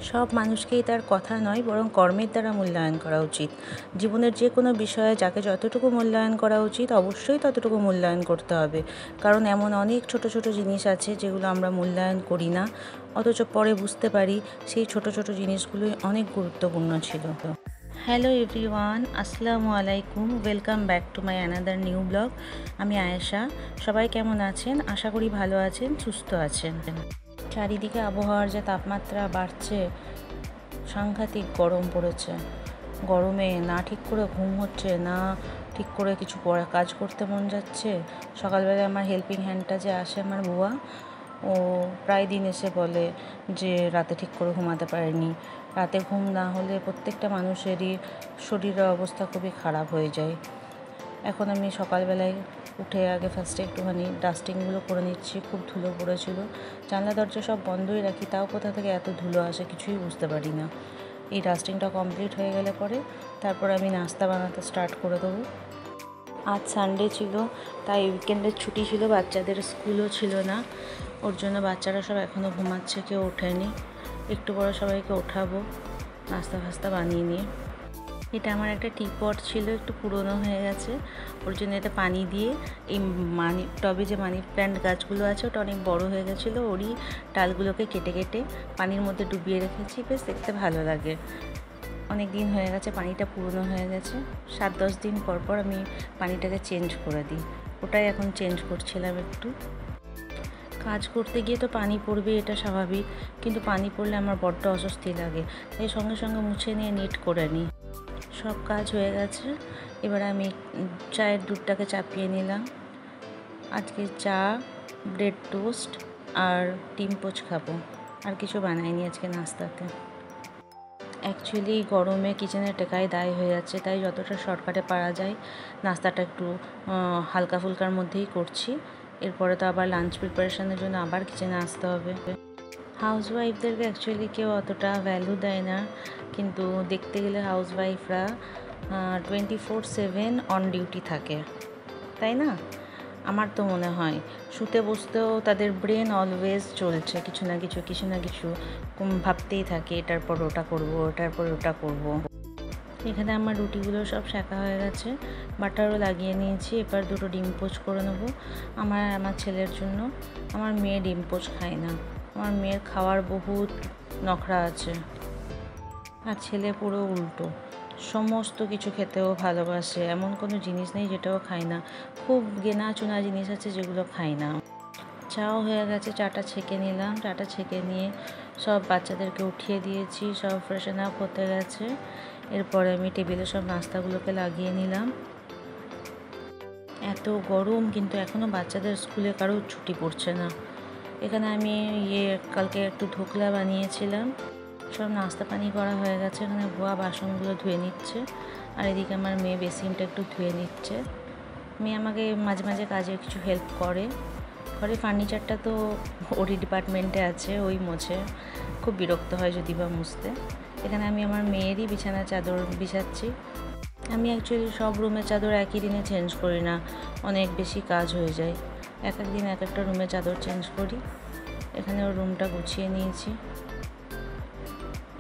সব মানুষকেই তার কথা নয় বরং কর্মের দ্বারা মূল্যায়ন করা উচিত। জীবনের যে কোনো বিষয়ে যাকে যতটুকু মূল্যায়ন করা উচিত অবশ্যই ততটুকু মূল্যায়ন করতে হবে, কারণ এমন অনেক ছোট ছোট জিনিস আছে যেগুলো আমরা মূল্যায়ন করি না, অথচ পরে বুঝতে পারি সেই ছোট ছোট জিনিসগুলোই অনেক গুরুত্বপূর্ণ ছিল। হ্যালো এভরিওয়ান, আসসালামু আলাইকুম, welcome back to my another new blog. আমি আয়েশা। সবাই কেমন আছেন? আশা করি ভালো আছেন, সুস্থ আছেন। চারিদিকে আবহাওয়ার যে তাপমাত্রা বাড়ছে, সাংঘাতিক গরম পড়েছে। গরমে না ঠিক করে ঘুম হচ্ছে, না ঠিক করে কিছু কাজ করতে মন যাচ্ছে। সকালবেলায় আমার হেল্পিং হ্যান্ডটা যে আসে, আমার বুয়া, ও প্রায় দিন এসে বলে যে রাতে ঠিক করে ঘুমাতে পারেনি। রাতে ঘুম না হলে প্রত্যেকটা মানুষেরই শরীরের অবস্থা খুবই খারাপ হয়ে যায়। এখন আমি সকালবেলায় উঠে আগে ফার্স্টে একটুখানি ডাস্টিংগুলো করে নিচ্ছি। খুব ধুলো পড়েছিল, জানলা দরজা সব বন্ধই রাখি, তাও কোথা থেকে এত ধুলো আসে কিছুই বুঝতে পারি না। এই ডাস্টিংটা কমপ্লিট হয়ে গেলে পরে তারপর আমি নাস্তা বানাতে স্টার্ট করে দেবো। আজ সানডে ছিল, তাই উইকেন্ডের ছুটি ছিল, বাচ্চাদের স্কুলও ছিল না। ওর জন্য বাচ্চারা সব এখনও ঘুমাচ্ছে, কেউ ওঠেনি। একটু পরে সবাইকে ওঠাবো নাস্তা ফাস্তা বানিয়ে নিয়ে। এটা আমার একটা টিপট ছিল, একটু পুরনো হয়ে গেছে, ওর জন্য এটা পানি দিয়ে এই টবে যে মানি প্ল্যান্ট গাছগুলো আছে ওটা অনেক বড় হয়ে গেছিলো, ওরই ডালগুলোকে কেটে কেটে পানির মধ্যে ডুবিয়ে রেখেছি। বেশ দেখতে ভালো লাগে। অনেক দিন হয়ে গেছে, পানিটা পুরনো হয়ে গেছে। 7-10 দিন পর পর আমি পানিটাকে চেঞ্জ করে দিই। ওটাই এখন চেঞ্জ করছিলাম একটু। কাজ করতে গিয়ে তো পানি পড়বে, এটা স্বাভাবিক, কিন্তু পানি পড়লে আমার বড্ড অস্বস্তি লাগে, তাই সঙ্গে সঙ্গে মুছে নিয়ে নিট করে নিই। সব কাজ হয়ে গেছে, এবার আমি চায়ের দুধটাকে চাপিয়ে নিলাম। আজকে চা, ব্রেড টোস্ট আর ডিম পোচ খাবো, আর কিছু বানাইনি আজকে নাস্তাতে। অ্যাকচুয়ালি গরমে কিচেনে টেকাই দায় হয়ে যাচ্ছে, তাই যতটা শর্টকাটে পারা যায় নাস্তাটা একটু হালকা ফুলকার মধ্যেই করছি। এরপরে তো আবার লাঞ্চ প্রিপারেশনের জন্য আবার কিচেনে আসতে হবে। হাউসওয়াইফদেরকে অ্যাকচুয়ালি কেউ অতটা ভ্যালু দেয় না, কিন্তু দেখতে গেলে হাউসওয়াইফরা 24/7 অন ডিউটি থাকে, তাই না? আমার তো মনে হয় শুতে বসতেও তাদের ব্রেন অলওয়েজ চলছে, কিছু না কিছু কিছু না কিছু ভাবতেই থাকে, এটার পর ওটা করবো, ওটার পর ওটা করবো। এখানে আমার রুটিগুলো সব সেঁকা হয়ে গেছে, বাটারও লাগিয়ে নিয়েছি। এবার দুটো ডিম পোচ করে নেবো আমার আর আমার ছেলের জন্য। আমার মেয়ে ডিম পোচ খায় না, আমার মেয়ের খাওয়ার বহুত নখরা আছে, আর ছেলে পুরো উল্টো, সমস্ত কিছু খেতেও ভালোবাসে, এমন কোনো জিনিস নেই যেটাও খায় না। খুব গেনা চুনা জিনিস আছে যেগুলো খায় না। চাও হয়ে গেছে, চাটা ছেঁকে নিলাম। চাটা ছেঁকে নিয়ে সব বাচ্চাদেরকে উঠিয়ে দিয়েছি, সব ফ্রেশন আপ হতে গেছে। এরপরে আমি টেবিলে সব নাস্তাগুলোকে লাগিয়ে নিলাম। এত গরম, কিন্তু এখনও বাচ্চাদের স্কুলে কারো ছুটি পড়ছে না। এখানে আমি কালকে একটু ধোকলা বানিয়েছিলাম। সব নাস্তা পানি করা হয়ে গেছে, এখানে বুয়া বাসনগুলো ধুয়ে নিচ্ছে, আর এদিকে আমার মেয়ে বেসিনটা একটু ধুয়ে নিচ্ছে। মেয়ে আমাকে মাঝে মাঝে কাজে কিছু হেল্প করে। ঘরে ফার্নিচারটা তো ওরই ডিপার্টমেন্টে আছে, ওই মোছে, খুব বিরক্ত হয় যদি বা মুছতে। এখানে আমি আমার মেয়েরই বিছানার চাদর বিছাচ্ছি। আমি অ্যাকচুয়ালি সব রুমের চাদর একই দিনে চেঞ্জ করি না, অনেক বেশি কাজ হয়ে যায়। এক এক দিন এক একটা রুমের চাদর চেঞ্জ করি। এখানে ওর রুমটা গুছিয়ে নিয়েছি,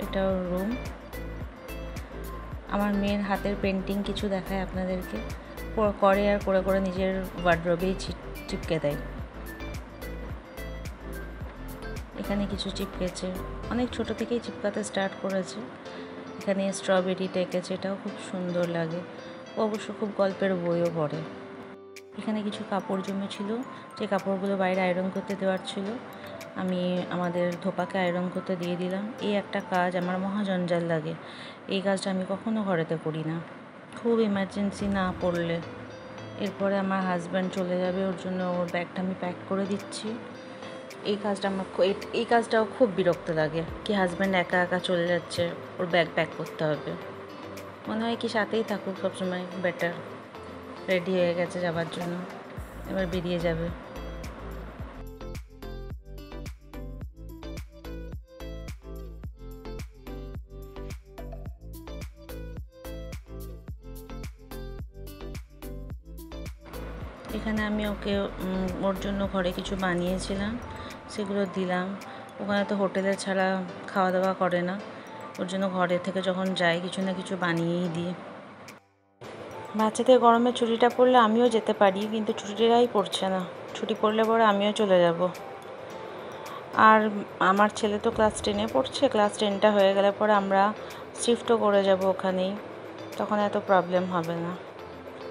এটা ওর রুম। আমার মেয়ের হাতের পেন্টিং কিছু দেখায় আপনাদেরকে, করে আর করে করে নিজের ওয়ার্ড্রবেই চিপকে দেয়। এখানে কিছু চিপকেছে, অনেক ছোট থেকেই চিপকাতে স্টার্ট করেছে। এখানে স্ট্রবেরিটা এঁকেছে, এটাও খুব সুন্দর লাগে। ও অবশ্য খুব গল্পের বইও পড়ে। এখানে কিছু কাপড় জমেছিল, যে কাপড়গুলো বাইরে আয়রন করতে দেওয়ার ছিল, আমি আমাদের ধোপাকে আয়রন করতে দিয়ে দিলাম। এই একটা কাজ আমার মহা জঞ্জাল লাগে, এই কাজটা আমি কখনো ঘরেতে করি না, খুব এমার্জেন্সি না পড়লে। এরপরে আমার হাজব্যান্ড চলে যাবে, ওর জন্য ওর ব্যাগটা আমি প্যাক করে দিচ্ছি। এই কাজটাও খুব বিরক্ত লাগে, কি হাজব্যান্ড একা একা চলে যাচ্ছে, ওর ব্যাগ প্যাক করতে হবে। মনে হয় কি সাথেই থাকুক সবসময়, বেটার। রেডি হয়ে গেছে যাবার জন্য, এবার বেরিয়ে যাবে। এখানে আমি ওকে ওর জন্য ঘরে কিছু বানিয়েছিলাম, সেগুলো দিলাম। ওখানে তো হোটেলে ছাড়া খাওয়া দাওয়া করে না, ওর জন্য ঘরে থেকে যখন যাই কিছু না কিছু বানিয়েই দিই। বাচ্চাদের গরমের ছুটিটা পড়লে আমিও যেতে পারি, কিন্তু ছুটিটাই পড়ছে না। ছুটি পড়লে পরে আমিও চলে যাব। আর আমার ছেলে তো ক্লাস 10-এ পড়ছে, ক্লাস 10টা হয়ে গেলে পরে আমরা শিফটও করে যাব ওখানেই, তখন এত প্রবলেম হবে না।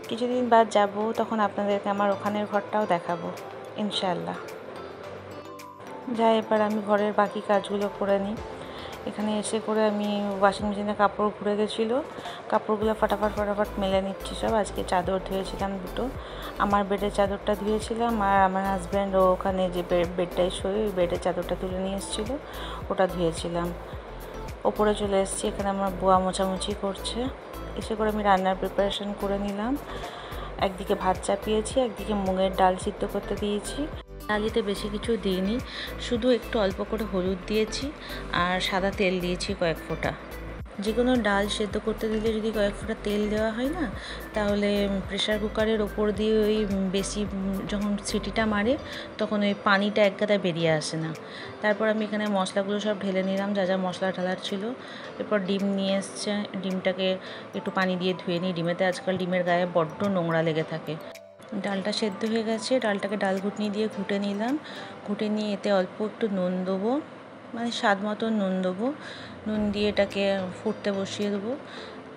কিছুদিন বাদ যাব, তখন আপনাদেরকে আমার ওখানের ঘরটাও দেখাবো ইনশাআল্লাহ। যাই, এবার আমি ঘরের বাকি কাজগুলো করে নিই। এখানে এসে করে আমি ওয়াশিং মেশিনে কাপড় ঘুরে গেছিলো, কাপড়গুলো ফটাফট মেলে নিচ্ছি সব। আজকে চাদর ধুয়েছিলাম দুটো, আমার বেডের চাদরটা ধুয়েছিলাম, আর আমার হাজব্যান্ড ওখানে যে বেডটাই শোয় ওই বেডের চাদরটা তুলে নিয়ে এসেছিলো, ওটা ধুয়েছিলাম। ওপরে চলে এসেছি, এখানে আমার বুয়া মোছামুছি করছে। এসে করে আমি রান্নার প্রিপারেশন করে নিলাম। একদিকে ভাত চাপিয়েছি, একদিকে মুগের ডাল সিদ্ধ করতে দিয়েছি। ডালিতে বেশি কিছু দিইনি, শুধু একটু অল্প করে হলুদ দিয়েছি আর সাদা তেল দিয়েছি কয়েক ফোঁটা। যে কোনো ডাল সেদ্ধ করতে দিলে যদি কয়েক ফোঁটা তেল দেওয়া হয় না, তাহলে প্রেশার কুকারের ওপর দিয়ে ওই বেশি যখন সিটিটা মারে তখন ওই পানিটা একগাদা বেরিয়ে আসে না। তারপর আমি এখানে মশলাগুলো সব ঢেলে নিলাম, যা যা মশলা ঢালার ছিল। এরপর ডিম নিয়ে এসছে, ডিমটাকে একটু পানি দিয়ে ধুয়ে নিই। ডিমেতে আজকাল ডিমের গায়ে বড্ড নোংরা লেগে থাকে। ডালটা সেদ্ধ হয়ে গেছে, ডালটাকে ডাল ঘুটনি দিয়ে ঘুটে নিলাম। ঘুটে নিয়ে এতে অল্প একটু নুন দেবো, মানে স্বাদ মতো নুন দেবো। নুন দিয়ে এটাকে ফুটতে বসিয়ে দেবো।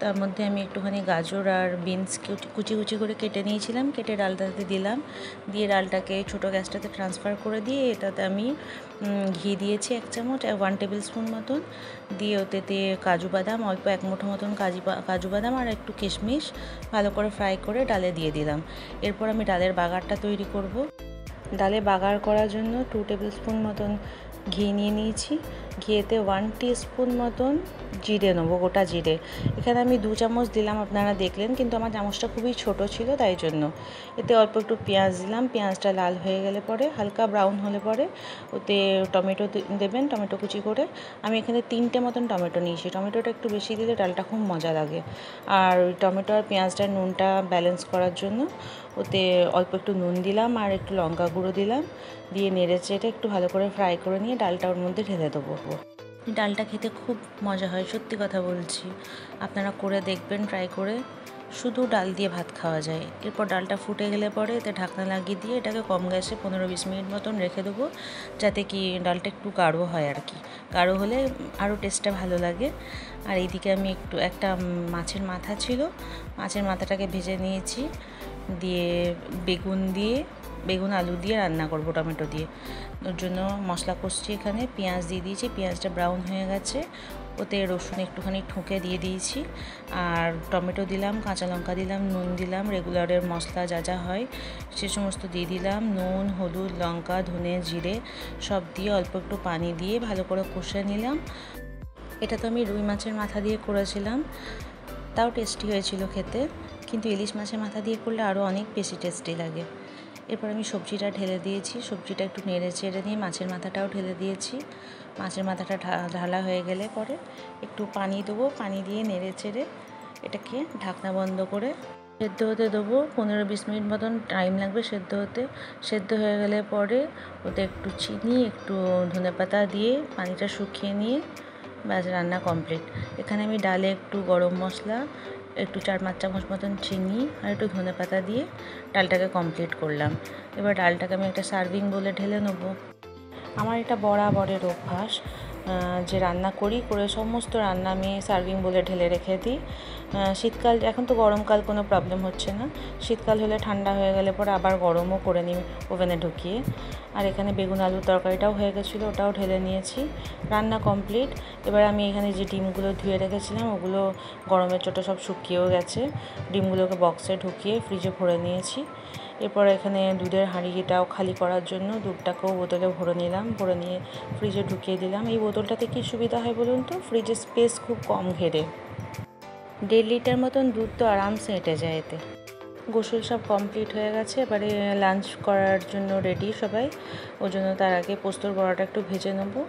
তার মধ্যে আমি একটুখানি গাজর আর বিনস কুচি করে কেটে নিয়েছিলাম, কেটে ডালটাতে দিলাম। দিয়ে ডালটাকে ছোটো গ্যাসটাতে ট্রান্সফার করে দিয়ে এটাতে আমি ঘি দিয়েছি 1 চামচ, 1 টেবিল স্পুন মতন। দিয়ে ওতে কাজু বাদাম অল্প 1 মুঠো মতন কাজু বাদাম আর একটু কিশমিশ ভালো করে ফ্রাই করে ডালে দিয়ে দিলাম। এরপর আমি ডালের বাগারটা তৈরি করব। ডালে বাগার করার জন্য 2 টেবিল স্পুন মতন ঘি নিয়ে নিয়েছি। ঘিয়েতে 1 টিস্পুন মতন জিরে নেবো, গোটা জিরে। এখানে আমি 2 চামচ দিলাম, আপনারা দেখলেন, কিন্তু আমার চামচটা খুবই ছোট ছিল তাই জন্য। এতে অল্প একটু পেঁয়াজ দিলাম, পেঁয়াজটা লাল হয়ে গেলে পরে হালকা ব্রাউন হলে পরে ওতে টমেটো দেবেন, টমেটো কুচি করে। আমি এখানে 3টে মতন টমেটো নিয়েছি, টমেটোটা একটু বেশি দিলে ডালটা খুব মজা লাগে। আর ওই টমেটো আর পেঁয়াজটার নুনটা ব্যালেন্স করার জন্য ওতে অল্প একটু নুন দিলাম আর একটু লঙ্কা গুঁড়ো দিলাম। দিয়ে নেড়ে চেড়ে একটু ভালো করে ফ্রাই করে নিয়ে ডালটা ওর মধ্যে ঢেলে দেবো। ডালটা খেতে খুব মজা হয়, সত্যি কথা বলছি, আপনারা করে দেখবেন ট্রাই করে। শুধু ডাল দিয়ে ভাত খাওয়া যায়। এরপর ডালটা ফুটে গেলে পরে এতে ঢাকনা লাগিয়ে দিয়ে এটাকে কম গ্যাসে 15-20 মিনিট মতন রেখে দেবো, যাতে কি ডালটা একটু গাঢ় হয় আর কি। গাঢ় হলে আরও টেস্টটা ভালো লাগে। আর এইদিকে আমি একটা মাছের মাথা ছিল, মাছের মাথাটাকে ভেজে নিয়েছি। দিয়ে বেগুন আলু দিয়ে রান্না করব টমেটো দিয়ে। ওর জন্য মশলা কষছি, এখানে পেঁয়াজ দিয়ে দিয়েছি, পেঁয়াজটা ব্রাউন হয়ে গেছে। ওতে রসুন একটুখানি ঠুকে দিয়ে দিয়েছি, আর টমেটো দিলাম, কাঁচা লঙ্কা দিলাম, নুন দিলাম, রেগুলারের মশলা যা যা হয় সে সমস্ত দিয়ে দিলাম। নুন, হলুদ, লঙ্কা, ধনে, জিরে সব দিয়ে অল্প একটু পানি দিয়ে ভালো করে কষে নিলাম। এটা তো আমি রুই মাছের মাথা দিয়ে করেছিলাম, তাও টেস্টি হয়েছিল খেতে, কিন্তু ইলিশ মাছের মাথা দিয়ে করলে আরও অনেক বেশি টেস্টি লাগে। এরপর আমি সবজিটা ঢেলে দিয়েছি, সবজিটা একটু নেড়ে চেড়ে নিয়ে মাছের মাথাটাও ঢেলে দিয়েছি। মাছের মাথাটা ঢালা হয়ে গেলে পরে একটু পানি দেবো, পানি দিয়ে নেড়ে চেড়ে এটাকে ঢাকনা বন্ধ করে সেদ্ধ হতে দেবো। 15-20 মিনিট মতন টাইম লাগবে সেদ্ধ হতে। সেদ্ধ হয়ে গেলে পরে ওতে একটু চিনি, একটু ধনেপাতা দিয়ে পানিটা শুকিয়ে নিয়ে ব্যাস রান্না কমপ্লিট। এখানে আমি ডালে একটু গরম মশলা, একটু 4-5 চামচ মতন চিনি আর একটু ধনেপাতা দিয়ে ডালটাকে কমপ্লিট করলাম। এবার ডালটাকে আমি একটা সার্ভিং বোলে ঢেলে নেবো। আমার এটা বরাবরের অভ্যাস যে রান্না করে সমস্ত রান্না আমি সার্ভিং বোলে ঢেলে রেখে দিই। শীতকাল, এখন তো গরমকাল কোনো প্রবলেম হচ্ছে না, শীতকাল হলে ঠান্ডা হয়ে গেলে পরে আবার গরমও করে নিই ওভেনে ঢুকিয়ে। আর এখানে বেগুন আলুর তরকারিটাও হয়ে গেছিলো, ওটাও ঢেলে নিয়েছি। রান্না কমপ্লিট। এবার আমি এখানে যে ডিমগুলো ধুয়ে রেখেছিলাম ওগুলো গরমের চোটে সব শুকিয়েও গেছে। ডিমগুলোকে বক্সে ঢুকিয়ে ফ্রিজে ভরে নিয়েছি। এরপর এখানে দুধের হাঁড়িটাও খালি করার জন্য দুধটাকেও বোতলে ভরে নিলাম, ভরে নিয়ে ফ্রিজে ঢুকিয়ে দিলাম। এই বোতলটাতে কী সুবিধা হয় বলুন তো, ফ্রিজের স্পেস খুব কম ঘেরে, 1.5 লিটার মতন দুধ তো আরামসে হেঁটে যায় এতে। গোসল সব কমপ্লিট হয়ে গেছে, এবারে লাঞ্চ করার জন্য রেডি সবাই। ওই জন্য তার আগে পোস্তর বড়াটা একটু ভেজে নেবো।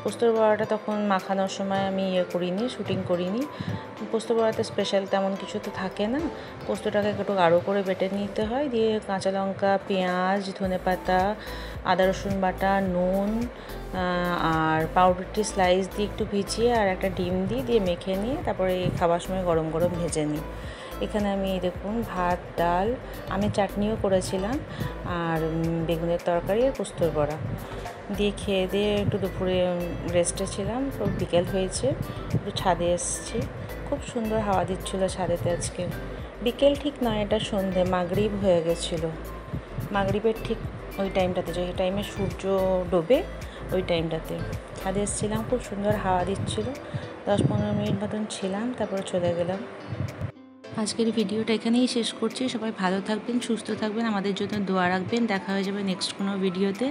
পোস্তর বড়াটা তখন মাখানোর সময় আমি করিনি, শুটিং করিনি। পোস্ত বড়াতে স্পেশাল তেমন কিছু তো থাকে না। পোস্তটাকে একটু গাঢ় করে বেটে নিতে হয়, দিয়ে কাঁচা লঙ্কা, পেঁয়াজ, ধনেপাতা, আদা রসুন বাটা, নুন আর পাউরুটি স্লাইস দিয়ে একটু ভিজিয়ে আর একটা ডিম দিয়ে মেখে নিয়ে তারপরে খাবার সময় গরম গরম ভেজে নিই। এখানে আমি দেখুন ভাত, ডাল, আমি চাটনিও করেছিলাম, আর বেগুনের তরকারি আর পোস্তর বড়া দিয়ে খেয়ে দিয়ে একটু দুপুরে রেস্টে ছিলাম। তো বিকেল হয়েছে, একটু ছাদে এসেছি। খুব সুন্দর হাওয়া দিচ্ছিলো ছাদেতে আজকে। বিকেল ঠিক নয়, এটা সন্ধে, মাগরিব হয়ে গেছিলো। মাগরিবের ঠিক ওই টাইমটাতে, যে টাইমে সূর্য ডোবে ওই টাইমটাতে ছাদে এসেছিলাম। খুব সুন্দর হাওয়া দিচ্ছিলো। 10-15 মিনিট মতন ছিলাম, তারপরে চলে গেলাম। আজকের ভিডিওটা এখানেই শেষ করছি। সবাই ভালো থাকবেন, সুস্থ থাকবেন, আমাদের জন্য দোয়া রাখবেন। দেখা হয়ে যাবে নেক্সট কোনো ভিডিওতে।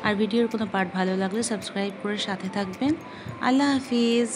আর ভিডিওর কোনো পার্ট ভালো লাগলে সাবস্ক্রাইব করে সাথে থাকবেন। আল্লাহ হাফিজ।